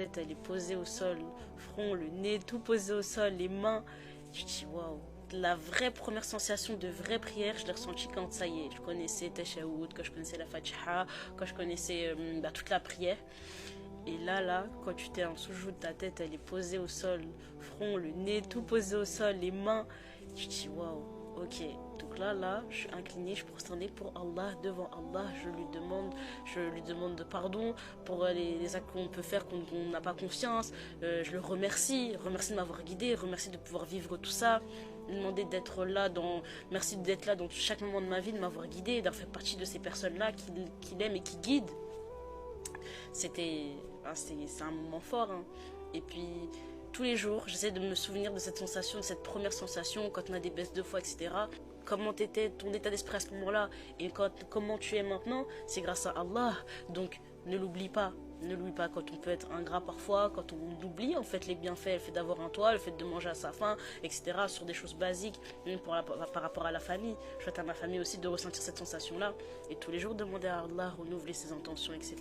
tête elle est posée au sol, front, le nez tout posé au sol, les mains. Je dis waouh. La vraie première sensation de vraie prière, je l'ai ressentie quand ça y est, je connaissais Tashaoud, quand je connaissais la Fatiha, quand je connaissais toute la prière. Et là, quand tu t'es en sous-joue, ta tête elle est posée au sol, front, le nez tout posé au sol, les mains. Je dis waouh, ok. Donc là, je suis inclinée, je prosternée pour Allah, devant Allah, je lui demande de pardon pour les actes qu'on peut faire, qu'on n'a pas confiance. Je le remercie de m'avoir guidé, remercie de pouvoir vivre tout ça. Demander d'être là merci d'être là dans chaque moment de ma vie, de m'avoir guidé, d'avoir fait partie de ces personnes-là qu'il aime et qui guident. C'est un moment fort, hein. Et puis tous les jours j'essaie de me souvenir de cette sensation, de cette première sensation quand on a des baisses de foi, etc. Comment t'étais, ton état d'esprit à ce moment-là et comment tu es maintenant, c'est grâce à Allah. Donc ne l'oublie pas. Ne l'oublie pas quand on peut être ingrat parfois, quand on oublie en fait les bienfaits, le fait d'avoir un toit, le fait de manger à sa faim, etc. Sur des choses basiques, même par rapport à la famille. Je souhaite à ma famille aussi de ressentir cette sensation-là et tous les jours demander à Allah, renouveler ses intentions, etc.